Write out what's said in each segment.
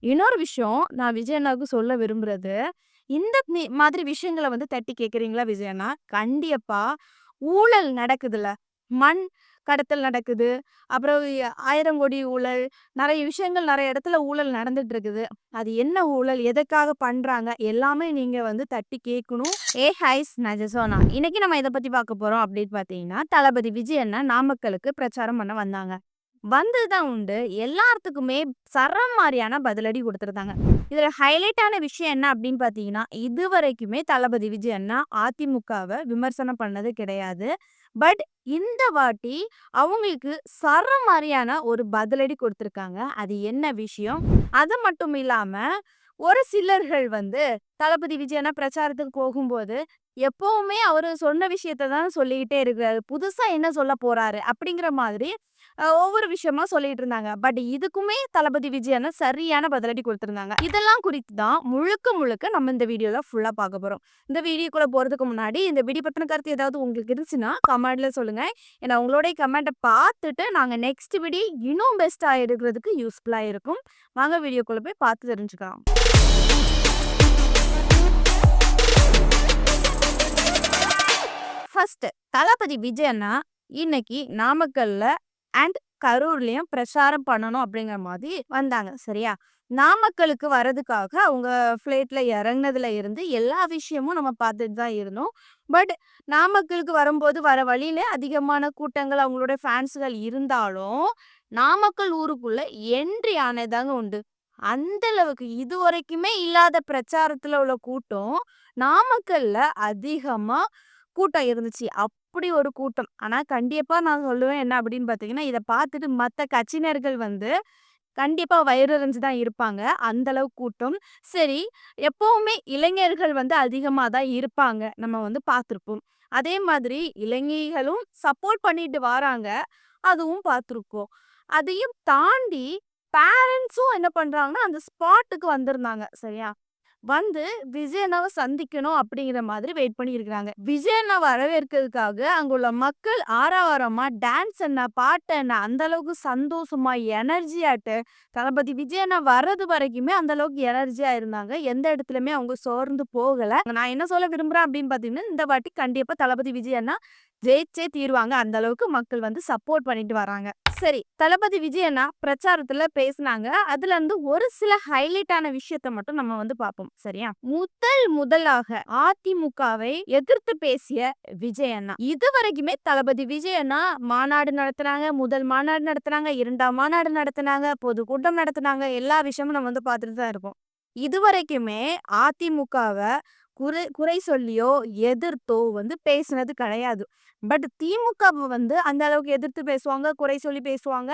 இன்னொரு விஷயம் நான் விஜய் அண்ணாவுக்கு சொல்ல விரும்புறது, இந்த மாதிரி விஷயங்கள வந்து தட்டி கேட்கிறீங்களா விஜய் அண்ணா? கண்டிப்பா ஊழல் நடக்குதுல்ல. மண் கடத்தல் நடக்குது. அப்புறம் 1000 கோடி ஊழல், நெறைய விஷயங்கள் நெறைய இடத்துல ஊழல் நடந்துட்டு இருக்குது. அது என்ன ஊழல்? எதுக்காக பண்றாங்க? எல்லாமே நீங்க வந்து தட்டி கேட்கணும். ஹைஸ் நான் ஜெசோனா. இன்னைக்கு நம்ம எத பத்தி பார்க்க போறோம் அப்படின்னு பார்த்தீங்கன்னா, தளபதி விஜய் அண்ணா நாமக்கலுக்கு பிரச்சாரம் பண்ண வந்தாங்க. வந்தது தான் உண்டு. எல்லாத்துக்குமே சரம் மாரியான பதிலடி குடுத்துருந்தாங்க. இதுல ஹைலைட்டான விஷயம் என்ன அப்படின்னு பார்த்தீங்கன்னா, இதுவரைக்குமே தளபதி விஜய் அண்ணா அதிமுகவ விமர்சனம் பண்ணது கிடையாது. பட் இந்த வாட்டி அவங்களுக்கு சரம் மாரியான ஒரு பதிலடி குடுத்துருக்காங்க. அது என்ன விஷயம்? அது மட்டும் இல்லாம, ஒரு சிலர்கள் வந்து தளபதி விஜய் அண்ணா பிரச்சாரத்துக்கு போகும்போது, எப்பவுமே அவரு சொன்ன விஷயத்த தான் சொல்லிக்கிட்டே இருக்கிறாரு. புதுசா என்ன சொல்ல போறாரு? அப்படிங்கிற மாதிரி ஒவ்வொரு விஷயமா சொல்லிட்டு இருந்தாங்க. பட் இதுக்குமே தளபதி விஜய் அண்ணா சரியான பதிலடி குடுத்திருந்தாங்க. இதெல்லாம் குறித்து தான் முழுக்க முழுக்க நம்ம இந்த வீடியோல ஃபுல்லா பார்க்க போறோம். இந்த வீடியோக்குள்ள போறதுக்கு முன்னாடி இந்த வீடியோ பத்தின கருத்து ஏதாவது உங்களுக்கு இருந்துச்சுன்னா கமெண்ட்ல சொல்லுங்க. ஏன்னா உங்களுடைய கமெண்ட்ட பார்த்துட்டு நாங்க நெக்ஸ்ட் வீடியோ இன்னும் பெஸ்ட்டா எடுக்கிறதுக்கு யூஸ்ஃபுல்லா இருக்கும். வாங்க வீடியோக்குள்ள போய் பார்த்து தெரிஞ்சுக்கலாம். ஃபர்ஸ்ட் தளபதி விஜய் அண்ணா இன்னைக்கு நாமக்கல்ல அண்ட் கரூர்லயும் பிரச்சாரம் பண்ணணும் அப்படிங்கிற மாதிரி வந்தாங்க. சரியா? நாமக்கலுக்கு வரதுக்காக அவங்க ஃப்ளைட்ல இறங்குனதுல இருந்து எல்லா விஷயமும் நம்ம பார்த்துட்டு தான் இருந்தோம். பட் நாமக்கலுக்கு வரும்போது வர வழியில அதிகமான கூட்டங்கள் அவங்களோட ஃபேன்ஸ்கள் இருந்தாலும், நாமக்கல் ஊருக்குள்ள என்ட்ரி ஆனதுதாங்க உண்டு. அந்த அளவுக்கு இதுவரைக்குமே இல்லாத பிரச்சாரத்துல உள்ள கூட்டம் நாமக்கல்ல அதிகமா கூட்டம் இருந்துச்சு. அப்படி ஒரு கூட்டம். ஆனா கண்டிப்பா நான் சொல்லுவேன் என்ன அப்படின்னு பார்த்தீங்கன்னா, இத பார்த்துட்டு மத்த கட்சியினர்கள் வந்து கண்டிப்பா வயிறெறிஞ்சு தான் இருப்பாங்க. அந்த அளவு கூட்டம். சரி, எப்பவுமே இளைஞர்கள் வந்து அதிகமா தான் இருப்பாங்க. நம்ம வந்து பார்த்துருப்போம். அதே மாதிரி இளைஞிகளும் சப்போர்ட் பண்ணிட்டு வராங்க. அதுவும் பார்த்துருக்கோம். அதையும் தாண்டி பேரண்ட்ஸும் என்ன பண்றாங்கன்னா, அந்த ஸ்பாட்டுக்கு வந்திருந்தாங்க. சரியா? வந்து விஜய் அண்ணாவ சந்திக்கணும் அப்படிங்கிற மாதிரி வெயிட் பண்ணியிருக்கிறாங்க. விஜய் அண்ணா வரவேற்கிறதுக்காக அங்குள்ள மக்கள் ஆரவாரமா டான்ஸ் என்ன, பாட்டு என்ன அந்த அளவுக்கு சந்தோஷமா, எனர்ஜியாட்டு தளபதி விஜய் அண்ணா வர்றது வரைக்குமே அந்த அளவுக்கு எனர்ஜியா இருந்தாங்க. எந்த இடத்துலயுமே அவங்க சோர்ந்து போகல. நான் என்ன சொல்ல விரும்புறேன் அப்படின்னு பார்த்தீங்கன்னா, இந்த வாட்டி கண்டிப்பா தளபதி விஜய் அண்ணா ஜெயிச்சே தீருவாங்க. அந்த அளவுக்கு மக்கள் வந்து சப்போர்ட் பண்ணிட்டு வராங்க. சரி, தளபதி விஜய் அண்ணா பிரச்சாரத்துல பேசுனாங்க. அதுல இருந்து ஒரு சில ஹைலைட்டான விஷயத்த மட்டும் நம்ம வந்து பார்ப்போம். சரியா? முதலாக அதிமுகவை எதிர்த்து பேசிய விஜய் அண்ணா. இதுவரைக்குமே தளபதி விஜய் அண்ணா மாநாடு நடத்துனாங்க. முதல் மாநாடு நடத்துனாங்க. 2ஆம் மாநாடு நடத்துனாங்க. பொதுக்கூட்டம் நடத்துனாங்க. எல்லா விஷயமும் நம்ம வந்து பார்த்துட்டு தான் இருக்கோம். இதுவரைக்குமே அதிமுகவ குறை குறை சொல்லியோ, எதிர்த்தோ வந்து பேசினது கிடையாது. பட் திமுகவ வந்து அந்த அளவுக்கு எதிர்த்து பேசுவாங்க, குறை சொல்லி பேசுவாங்க.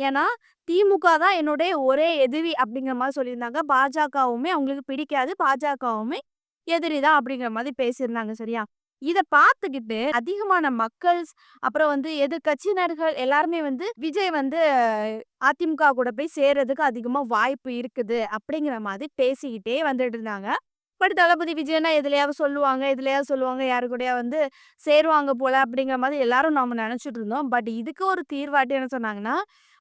ஏன்னா, திமுக தான் என்னுடைய ஒரே எதிரி அப்படிங்கிற மாரி சொல்லியிருந்தாங்க. பாஜகவுமே அவங்களுக்கு பிடிக்காது. பாஜகவுமே எதிரி தான் அப்படிங்கிற மாதிரி பேசியிருந்தாங்க. சரியா? இத பார்த்துக்கிட்டு அதிகமான மக்கள்ஸ், அப்புறம் வந்து எதிர்க்கட்சியினர்கள் எல்லாருமே வந்து விஜய் வந்து அதிமுக கூட போய் சேர்றதுக்கு அதிகமா வாய்ப்பு இருக்குது அப்படிங்கிற மாதிரி பேசிக்கிட்டே வந்துட்டு இருந்தாங்க. பட் தளபதி விஜய்னா எதுலயாவது சொல்லுவாங்க, யாரு கூடயா வந்து சேருவாங்க போல அப்படிங்கிற மாதிரி எல்லாரும் நாம நெனச்சுட்டு இருந்தோம். பட் இதுக்கு ஒரு தீர்வாட்டி என்ன சொன்னாங்கன்னா,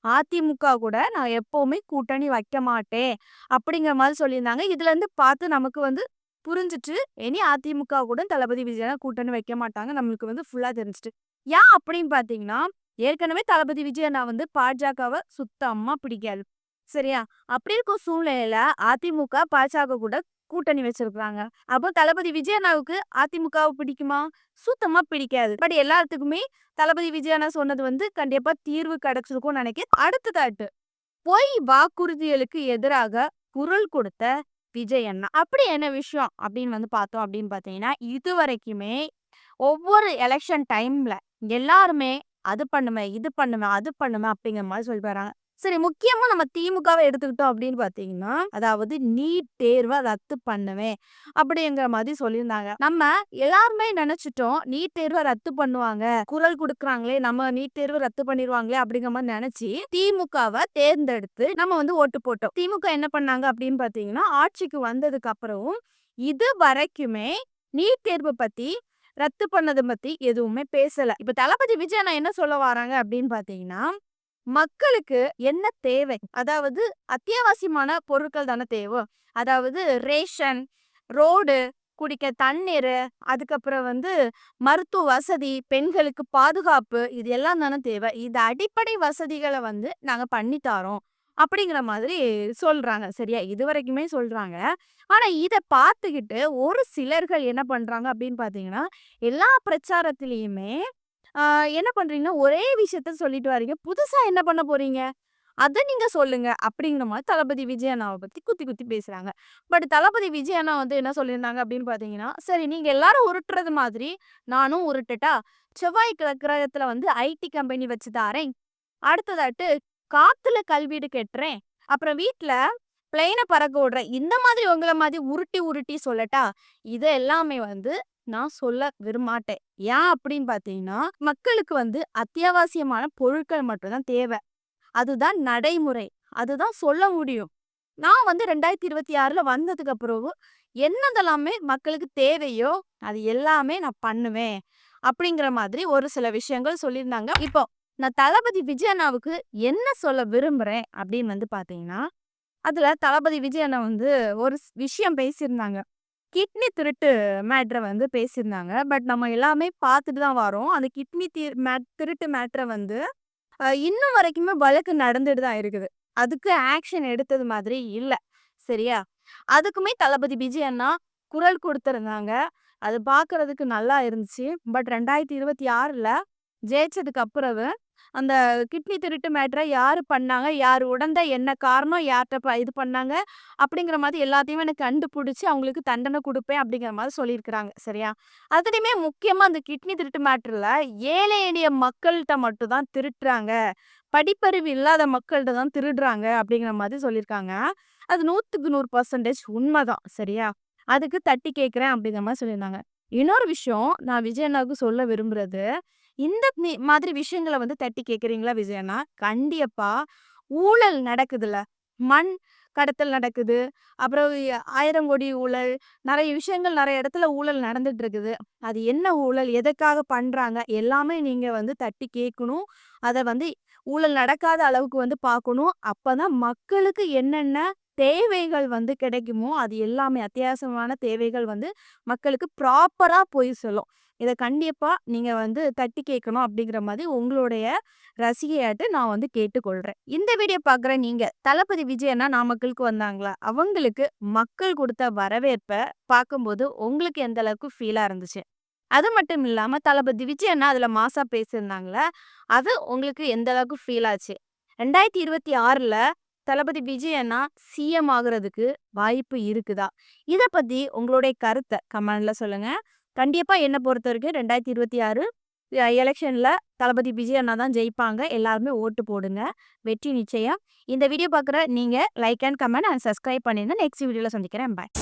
அதிமுக கூட நான் எப்பவுமே கூட்டணி வைக்க மாட்டேன் அப்படிங்கிற மாதிரி சொல்லியிருந்தாங்க. இதுலருந்து பார்த்து நமக்கு வந்து புரிஞ்சுச்சு. இனி அதிமுக கூட தளபதி விஜய் கூட்டணி வைக்க மாட்டாங்க. நம்மளுக்கு வந்து ஃபுல்லா தெரிஞ்சுட்டு. ஏன் அப்படின்னு பார்த்தீங்கன்னா, ஏற்கனவே தளபதி விஜய் அண்ணா வந்து பாஜகவ சுத்தமா பிடிக்காது. சரியா? அப்படி இருக்கும் சூழ்நிலையில அதிமுக, பாஜக கூட கூட்டணி வச்சிருக்காங்க. அப்போ தளபதி விஜய் அண்ணாவுக்கு அதிமுகவ பிடிக்குமா? சுத்தமா பிடிக்காது. பட் எல்லாத்துக்குமே தளபதி விஜய் அண்ணா சொன்னது வந்து கண்டிப்பா தீர்வு கிடைச்சிருக்கும்னு நினைக்கிறேன். அடுத்ததாட்டு பொய் வாக்குறுதிகளுக்கு எதிராக குரல் கொடுத்த விஜய் அண்ணா. அப்படி என்ன விஷயம் அப்படின்னு வந்து பார்த்தோம் அப்படின்னு பார்த்தீங்கன்னா, இதுவரைக்குமே ஒவ்வொரு எலக்ஷன் டைம்ல எல்லாருமே அது பண்ணுவேன், இது பண்ணுவேன், அது பண்ணுவேன் அப்படிங்கிற மாரி சொல்லிட்டு வராங்க. சரி, முக்கியமா நம்ம திமுகவ எடுத்துக்கிட்டோம் அப்படின்னு பார்த்தீங்கன்னா, அதாவது நீட் தேர்வ ரத்து பண்ணுவேன் அப்படிங்கிற மாதிரி சொல்லியிருந்தாங்க. நம்ம எல்லாருமே நெனச்சுட்டோம், நீட் தேர்வ ரத்து பண்ணுவாங்க. குரல் குடுக்குறாங்களே, நம்ம நீட் தேர்வ ரத்து பண்ணிருவாங்களே அப்படிங்கிற மாரி நெனச்சு திமுகவ தேர்ந்தெடுத்து நம்ம வந்து ஓட்டு போட்டோம். திமுக என்ன பண்ணாங்க அப்படின்னு பார்த்தீங்கன்னா, ஆட்சிக்கு வந்ததுக்கு அப்புறம் இதுவரைக்குமே நீட் தேர்வு பத்தி ரத்து பண்ணத பத்தி எதுவுமே பேசல. இப்ப தளபதி விஜய் அண்ணா என்ன சொல்ல வராங்க அப்படின்னு பார்த்தீங்கன்னா, மக்களுக்கு என்ன தேவை? அதாவது அத்தியாவசியமான பொருட்கள் தானே தேவை. அதாவது ரேஷன், ரோடு, குடிக்க தண்ணீரு, அதுக்கப்புறம் மருத்துவ வசதி, பெண்களுக்கு பாதுகாப்பு இது எல்லாம் தானே தேவை. இது அடிப்படை வசதிகள நாங்க பண்ணி தாரோம். அப்படிங்கிற மாதிரி சொல்றாங்க. சரியா? இதுவரைக்குமே சொல்றாங்க. ஆனா இத பார்த்துக்கிட்டு ஒரு சிலர்கள் என்ன பண்றாங்க அப்படின்னு பார்த்தீங்கன்னா, எல்லா பிரச்சாரத்திலயுமே ஆ என்ன பண்றீங்கன்னா, ஒரே விஷயத்த சொல்லிட்டு வாரீங்க. புதுசா என்ன பண்ண போறீங்க? அத நீங்க சொல்லுங்க. அப்படிங்கிற மாரி தளபதி விஜய் அண்ணாவ பத்தி குத்தி குத்தி பேசுறாங்க. பட் தளபதி விஜய் அண்ணா என்ன சொல்லியிருந்தாங்க அப்படின்னு பார்த்தீங்கன்னா, "சரி நீங்க எல்லாரும் உருட்டுறது மாதிரி நானும் உருட்டட்டா? செவ்வாய் கிரகத்துல ஐடி கம்பெனி வச்சு தாரேன். அடுத்ததாட்டு காத்துல கல்வீடு கட்டுறேன். அப்புறம் வீட்ல பிளேன பறக்க விடுறேன்." இந்த மாதிரி உங்கள மாதிரி உருட்டி உருட்டி சொல்லட்டா? இது எல்லாமே நான் சொல்ல விரும்பமாட்டேன். ஏன் அப்படின்னு பார்த்தீங்கன்னா, மக்களுக்கு அத்தியாவசியமான பொருட்கள் மட்டும் தான் தேவை. அதுதான் நடைமுறை. அதுதான் சொல்ல முடியும். நான் 2026ல வந்ததுக்கு அப்புறம் என்னதெல்லாமே மக்களுக்கு தேவையோ, அது எல்லாமே நான் பண்ணுவேன். அப்படிங்கிற மாதிரி ஒரு சில விஷயங்கள் சொல்லியிருந்தாங்க. இப்போ நான் தளபதி விஜய் அண்ணாவுக்கு என்ன சொல்ல விரும்புறேன் அப்படின்னு பார்த்தீங்கன்னா, அதுல தளபதி விஜய் அண்ணா ஒரு விஷயம் பேசியிருந்தாங்க. கிட்னி திருட்டு மேட்ர பேசியிருந்தாங்க. பட் நம்ம எல்லாமே பார்த்துட்டு தான் வரோம். அந்த கிட்னி திருட்டு மேட்ர இன்னும் வரைக்குமே வழக்கு நடந்துட்டு தான் இருக்குது. அதுக்கு ஆக்ஷன் எடுத்தது மாதிரி இல்ல. சரியா? அதுக்குமே தளபதி விஜய் அண்ணா குரல் கொடுத்திருந்தாங்க. அது பார்க்கறதுக்கு நல்லா இருந்துச்சு. பட் 2026ல ஜெயிச்சதுக்கு அப்புறவு அந்த கிட்னி திருட்டு மேட்டர யாரு பண்ணாங்க? யாரு உடந்த? என்ன காரணம்? யார்ட்ட இது பண்ணாங்க? அப்படிங்கிற மாதிரி எல்லாத்தையுமே எனக்கு கண்டுபிடிச்சு அவங்களுக்கு தண்டனை குடுப்பேன் அப்படிங்கிற மாதிரி சொல்லியிருக்கிறாங்க. சரியா? அதுலயுமே முக்கியமா அந்த கிட்னி திருட்டு மேட்டர்ல ஏழை எளிய மக்கள்ட்ட மட்டும் தான் திருட்டுறாங்க. படிப்பறிவு இல்லாத மக்கள்ட்ட தான் திருடுறாங்க அப்படிங்கிற மாதிரி சொல்லியிருக்காங்க. அது 100க்கு 100% உண்மதான். சரியா? அதுக்கு தட்டி கேட்கிறேன் அப்படிங்கிற மாதிரி சொல்லியிருந்தாங்க. இன்னொரு விஷயம் நான் விஜய் அண்ணாவுக்கு சொல்ல விரும்புறது, இந்த மாதிரி விஷயங்கள தட்டி கேட்கிறீங்களா விஜய் அண்ணா? கண்டிப்பா ஊழல் நடக்குதுல்ல. மண் கடத்தல் நடக்குது. அப்புறம் 1000 கோடி ஊழல், நெறைய விஷயங்கள் நெறைய இடத்துல ஊழல் நடந்துட்டு இருக்குது. அது என்ன ஊழல்? எதுக்காக பண்றாங்க? எல்லாமே நீங்க தட்டி கேட்கணும். அத ஊழல் நடக்காத அளவுக்கு பார்க்கணும். அப்பதான் மக்களுக்கு என்னென்ன தேவைகள் கிடைக்குமோ, அது எல்லாமே அத்தியாவசியமான தேவைகள் மக்களுக்கு ப்ராப்பரா போய் சேரும். இத கண்டிப்பா நீங்க தட்டி கேட்கணும் அப்படிங்கிற மாதிரி உங்களுடைய ரசிகையாட்டு நான் கேட்டுக்கொள்றேன். இந்த வீடியோ பார்க்குற நீங்க தளபதி விஜய் அண்ணா நாமக்கலுக்கு வந்தாங்களா? அவங்களுக்கு மக்கள் குடுத்த வரவேற்ப பார்க்கும்போது உங்களுக்கு எந்த அளவுக்கு ஃபீலா இருந்துச்சு? அது மட்டும் இல்லாம தளபதி விஜய் அண்ணா அதுல மாஸா பேசியிருந்தாங்கல்ல, அது உங்களுக்கு எந்த அளவுக்கு ஃபீல் ஆச்சு? 2026ல தளபதி விஜய் அண்ணா சிஎம் ஆகுறதுக்கு வாய்ப்பு இருக்குதா? இத பத்தி உங்களுடைய கருத்த கமெண்ட்ல சொல்லுங்க. கண்டிப்பா என்ன பொறுத்தவரைக்கும் 2026 எலக்ஷன்ல தளபதி விஜய் அண்ணா தான் ஜெயிப்பாங்க. எல்லாருமே ஓட்டு போடுங்க. வெற்றி நிச்சயம். இந்த வீடியோ பார்க்குற நீங்க like and comment and subscribe பண்ணிருங்க. நெக்ஸ்ட் வீடியோல சந்திக்கிறேன். பாய்.